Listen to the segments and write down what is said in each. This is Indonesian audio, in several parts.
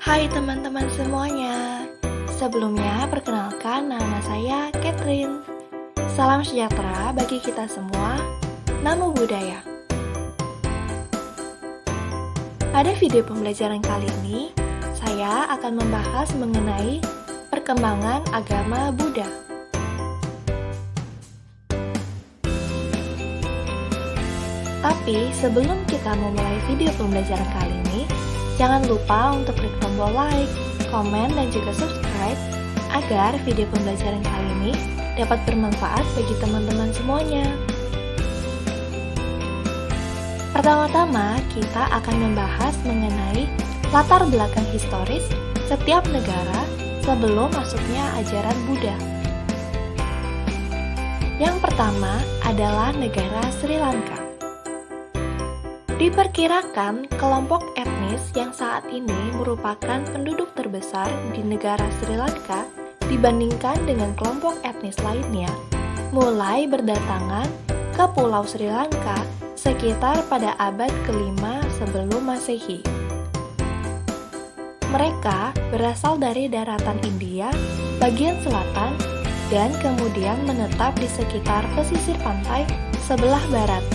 Hai teman-teman semuanya. Sebelumnya perkenalkan nama saya Catherine. Salam sejahtera bagi kita semua. Namo Buddhaya. Pada video pembelajaran kali ini, saya akan membahas mengenai perkembangan agama Buddha. Tapi sebelum kita memulai video pembelajaran kali ini, jangan lupa untuk klik tombol like, komen, dan juga subscribe agar video pembelajaran kali ini dapat bermanfaat bagi teman-teman semuanya. Pertama-tama, kita akan membahas mengenai latar belakang historis setiap negara sebelum masuknya ajaran Buddha. Yang pertama adalah negara Sri Lanka. Diperkirakan kelompok etnis yang saat ini merupakan penduduk terbesar di negara Sri Lanka dibandingkan dengan kelompok etnis lainnya, mulai berdatangan ke Pulau Sri Lanka sekitar pada abad ke-5 sebelum Masehi. Mereka berasal dari daratan India bagian selatan dan kemudian menetap di sekitar pesisir pantai sebelah barat.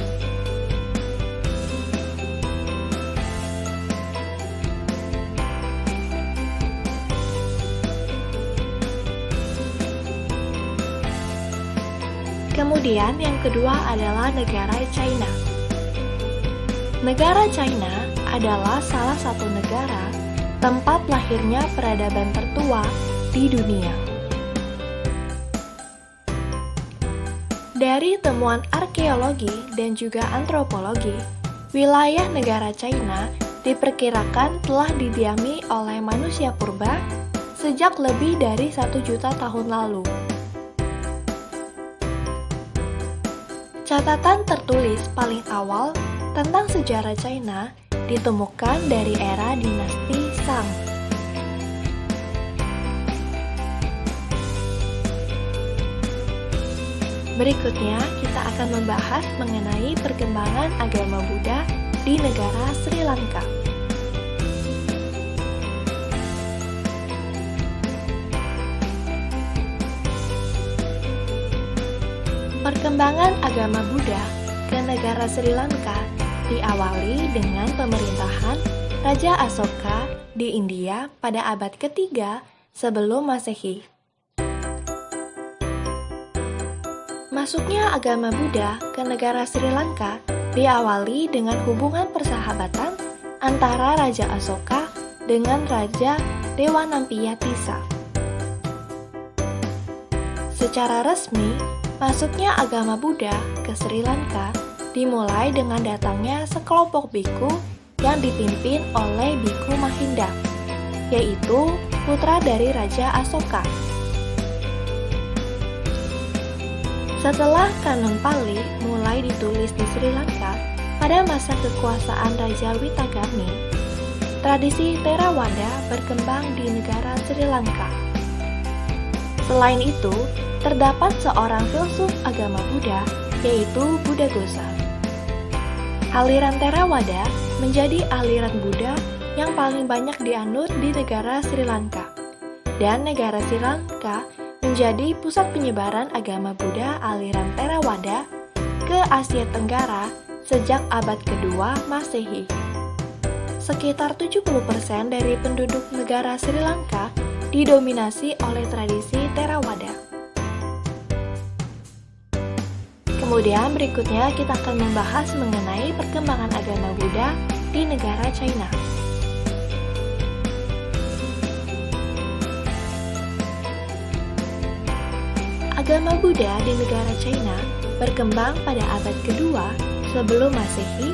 Kemudian yang kedua adalah negara China. Negara China adalah salah satu negara tempat lahirnya peradaban tertua di dunia. Dari temuan arkeologi dan juga antropologi, wilayah negara China diperkirakan telah didiami oleh manusia purba sejak lebih dari 1 juta tahun lalu. Catatan tertulis paling awal tentang sejarah China ditemukan dari era dinasti Shang. Berikutnya, kita akan membahas mengenai perkembangan agama Buddha di negara Sri Lanka. Perkembangan agama Buddha ke negara Sri Lanka diawali dengan pemerintahan Raja Asoka di India pada abad ketiga sebelum Masehi. Masuknya agama Buddha ke negara Sri Lanka diawali dengan hubungan persahabatan antara Raja Asoka dengan Raja Dewanampiya Tissa. Secara resmi, masuknya agama Buddha ke Sri Lanka dimulai dengan datangnya sekelompok biku yang dipimpin oleh Biku Mahinda, yaitu putra dari Raja Asoka. Setelah kanon Pali mulai ditulis di Sri Lanka pada masa kekuasaan Raja Witagami, tradisi Theravada berkembang di negara Sri Lanka. Selain itu, terdapat seorang filsuf agama Buddha, yaitu Buddhaghosa. Aliran Theravada menjadi aliran Buddha yang paling banyak dianut di negara Sri Lanka. Dan negara Sri Lanka menjadi pusat penyebaran agama Buddha aliran Theravada ke Asia Tenggara sejak abad kedua Masehi. Sekitar 70% dari penduduk negara Sri Lanka didominasi oleh tradisi Theravada. Kemudian berikutnya kita akan membahas mengenai perkembangan agama Buddha di negara China. Agama Buddha di negara China berkembang pada abad kedua sebelum Masehi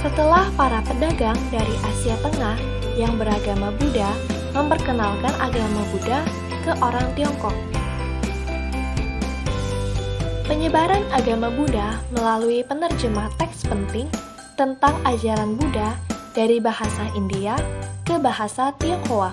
setelah para pedagang dari Asia Tengah yang beragama Buddha memperkenalkan agama Buddha ke orang Tiongkok. Penyebaran agama Buddha melalui penerjemah teks penting tentang ajaran Buddha dari bahasa India ke bahasa Tionghoa.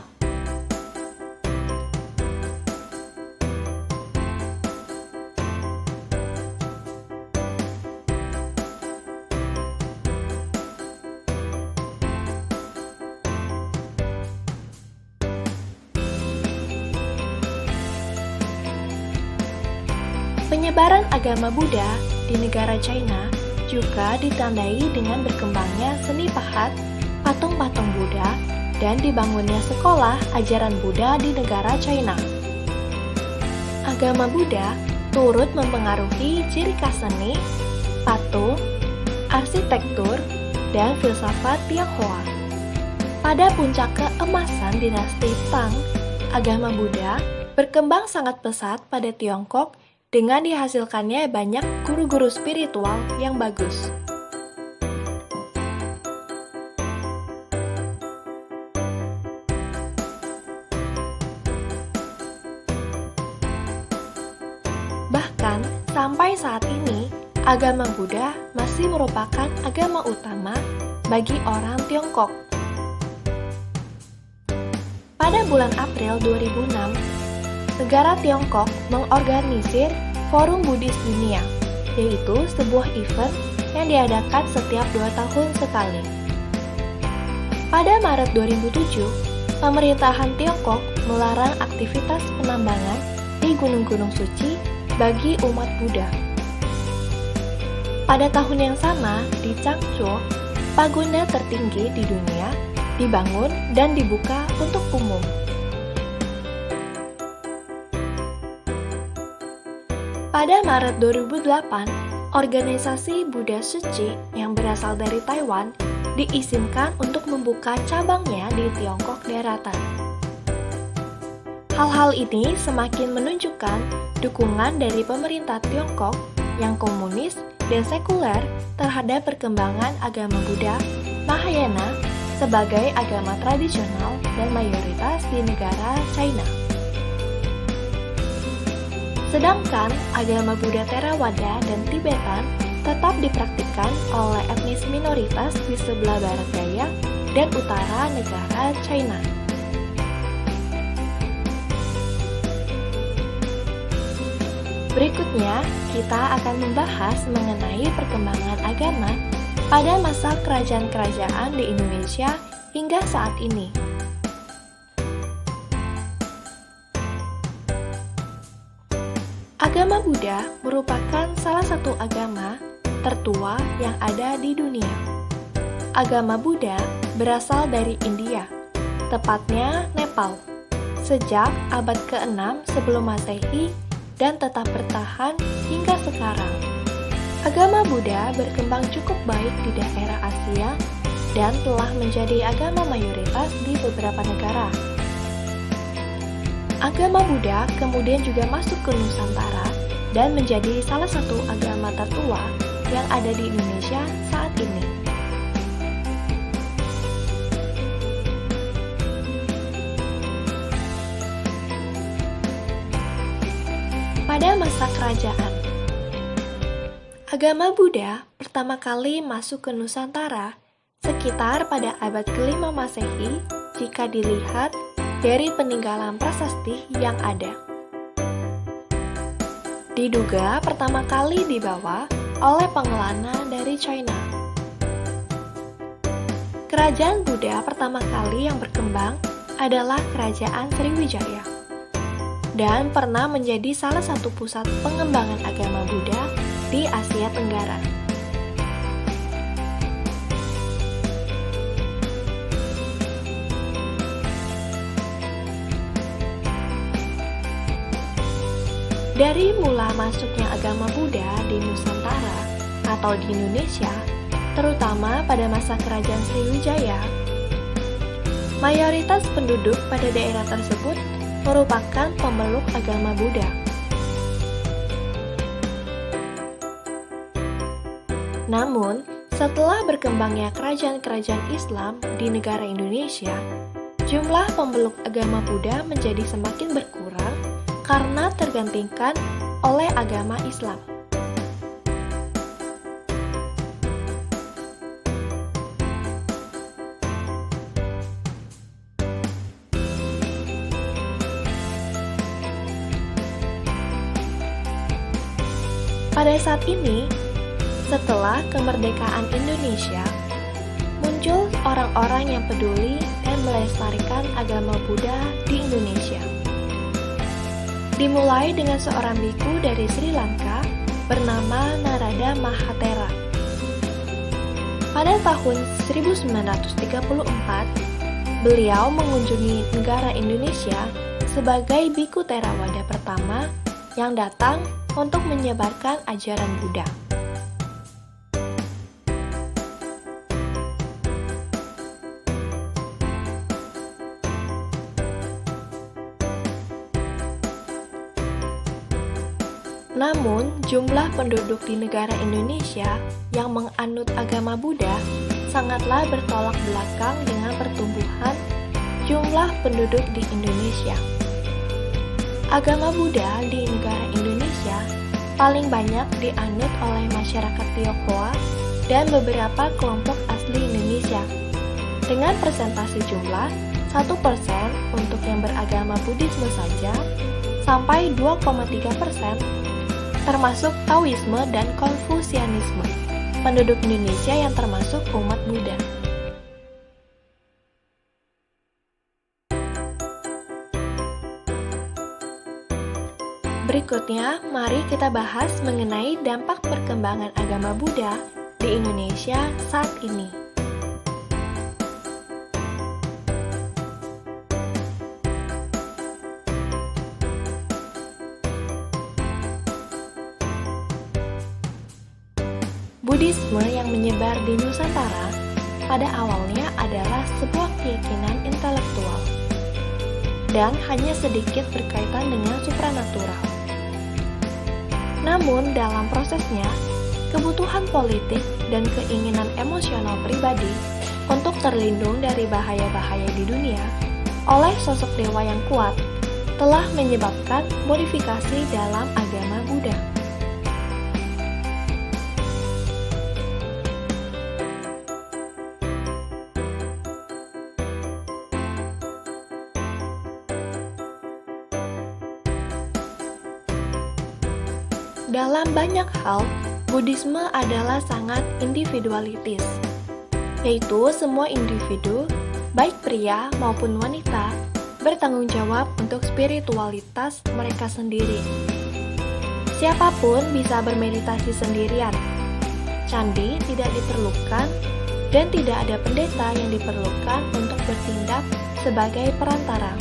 Penyebaran agama Buddha di negara China juga ditandai dengan berkembangnya seni pahat, patung-patung Buddha, dan dibangunnya sekolah ajaran Buddha di negara China. Agama Buddha turut mempengaruhi ciri khas seni, patung, arsitektur, dan filsafat Tionghoa. Pada puncak keemasan dinasti Tang, agama Buddha berkembang sangat pesat pada Tiongkok dengan dihasilkannya banyak guru-guru spiritual yang bagus. Bahkan, sampai saat ini, agama Buddha masih merupakan agama utama bagi orang Tiongkok. Pada bulan April 2006, negara Tiongkok mengorganisir Forum Buddhis Dunia, yaitu sebuah event yang diadakan setiap 2 tahun sekali. Pada Maret 2007, pemerintahan Tiongkok melarang aktivitas penambangan di gunung-gunung suci bagi umat Buddha. Pada tahun yang sama, di Changzhou, pagoda tertinggi di dunia dibangun dan dibuka untuk umum. Pada Maret 2008, organisasi Buddha Suci yang berasal dari Taiwan diizinkan untuk membuka cabangnya di Tiongkok daratan. Hal-hal ini semakin menunjukkan dukungan dari pemerintah Tiongkok yang komunis dan sekuler terhadap perkembangan agama Buddha Mahayana sebagai agama tradisional dan mayoritas di negara China. Sedangkan agama Buddha Theravada dan Tibetan tetap dipraktikkan oleh etnis minoritas di sebelah barat daya dan utara negara China. Berikutnya, kita akan membahas mengenai perkembangan agama pada masa kerajaan-kerajaan di Indonesia hingga saat ini. Agama Buddha merupakan salah satu agama tertua yang ada di dunia. Agama Buddha berasal dari India, tepatnya Nepal, sejak abad ke-6 sebelum Masehi dan tetap bertahan hingga sekarang. Agama Buddha berkembang cukup baik di daerah Asia dan telah menjadi agama mayoritas di beberapa negara. Agama Buddha kemudian juga masuk ke Nusantara dan menjadi salah satu agama tertua yang ada di Indonesia saat ini. Pada masa kerajaan, agama Buddha pertama kali masuk ke Nusantara sekitar pada abad ke-5 Masehi jika dilihat dari peninggalan prasasti yang ada. Diduga pertama kali dibawa oleh pengelana dari China. Kerajaan Buddha pertama kali yang berkembang adalah Kerajaan Sriwijaya dan pernah menjadi salah satu pusat pengembangan agama Buddha di Asia Tenggara. Dari mula masuknya agama Buddha di Nusantara atau di Indonesia, terutama pada masa Kerajaan Sriwijaya, mayoritas penduduk pada daerah tersebut merupakan pemeluk agama Buddha. Namun, setelah berkembangnya kerajaan-kerajaan Islam di negara Indonesia, jumlah pemeluk agama Buddha menjadi semakin berkurang karena tergantikan oleh agama Islam. Pada saat ini, setelah kemerdekaan Indonesia, muncul orang-orang yang peduli dan melestarikan agama Buddha di Indonesia. dimulai dengan seorang biku dari Sri Lanka bernama Narada Mahatera. Pada tahun 1934, beliau mengunjungi negara Indonesia sebagai biku Theravada pertama yang datang untuk menyebarkan ajaran Buddha. Namun, jumlah penduduk di negara Indonesia yang menganut agama Buddha sangatlah bertolak belakang dengan pertumbuhan jumlah penduduk di Indonesia. Agama Buddha di negara Indonesia paling banyak dianut oleh masyarakat Tionghoa dan beberapa kelompok asli Indonesia, dengan persentase jumlah 1% untuk yang beragama Buddhisme saja, sampai 2,3%, termasuk Taoisme dan Konfusianisme, penduduk Indonesia yang termasuk umat Buddha. Berikutnya, mari kita bahas mengenai dampak perkembangan agama Buddha di Indonesia saat ini. Buddhisme yang menyebar di Nusantara pada awalnya adalah sebuah keyakinan intelektual dan hanya sedikit berkaitan dengan supranatural. Namun dalam prosesnya, kebutuhan politik dan keinginan emosional pribadi untuk terlindung dari bahaya-bahaya di dunia oleh sosok dewa yang kuat telah menyebabkan modifikasi dalam agama Buddha. Dalam banyak hal, Buddhisme adalah sangat individualitis, yaitu semua individu, baik pria maupun wanita, bertanggung jawab untuk spiritualitas mereka sendiri. Siapapun bisa bermeditasi sendirian. Candi tidak diperlukan, dan tidak ada pendeta yang diperlukan untuk bertindak sebagai perantara.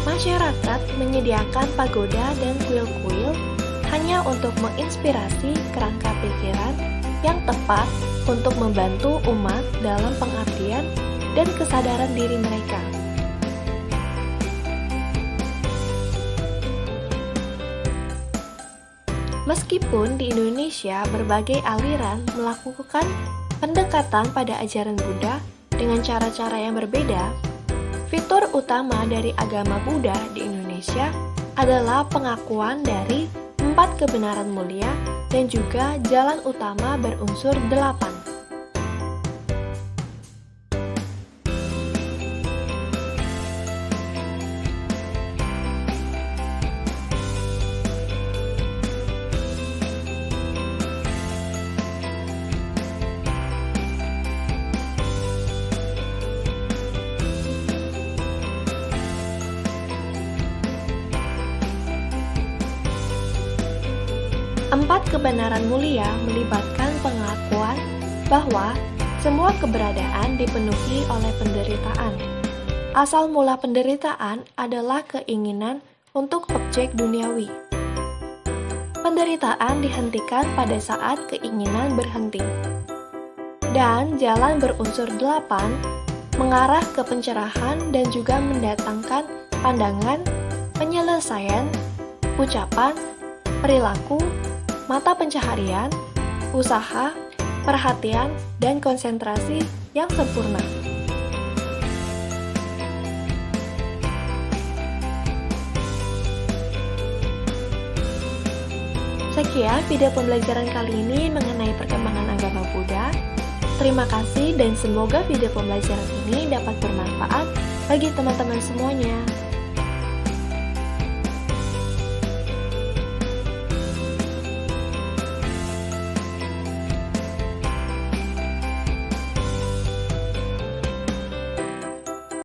Masyarakat menyediakan pagoda dan kuil-kuil hanya untuk menginspirasi kerangka pikiran yang tepat untuk membantu umat dalam pengabdian dan kesadaran diri mereka. Meskipun di Indonesia berbagai aliran melakukan pendekatan pada ajaran Buddha dengan cara-cara yang berbeda, fitur utama dari agama Buddha di Indonesia adalah pengakuan dari 4 kebenaran mulia dan juga jalan utama berunsur 8. Empat kebenaran mulia melibatkan pengakuan bahwa semua keberadaan dipenuhi oleh penderitaan. Asal mula penderitaan adalah keinginan untuk objek duniawi. Penderitaan dihentikan pada saat keinginan berhenti. Dan jalan berunsur 8 mengarah ke pencerahan dan juga mendatangkan pandangan, penyelesaian, ucapan, perilaku, mata pencaharian, usaha, perhatian, dan konsentrasi yang sempurna. Sekian video pembelajaran kali ini mengenai perkembangan agama Buddha. Terima kasih dan semoga video pembelajaran ini dapat bermanfaat bagi teman-teman semuanya.